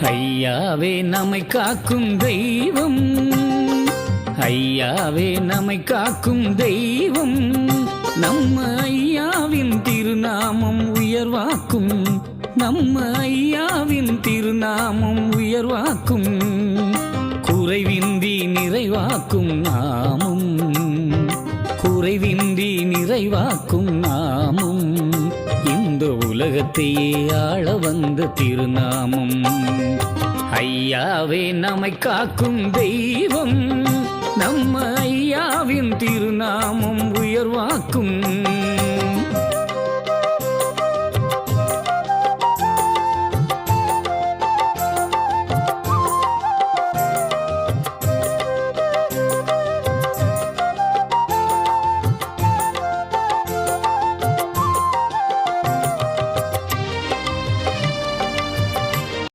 ஐயாவே நம்மை காக்கும் தெய்வம், ஐயாவே நம்மை காக்கும் தெய்வம். நம்ம ஐயாவின் திருநாமம் உயர்வாக்கும், நம்ம ஐயாவின் திருநாமம் உயர்வாக்கும். குறைவின்றி நிறைவாக்கும் நாமம், குறைவின்றி நிறைவாக்கும் நாமம். இந்த உலகத்தையே ஆள வந்த திருநாமம். ஐயாவே நம்மை காக்கும் தெய்வம், நம்ம ஐயாவின் திருநாமம் உயர்வாக்கும்.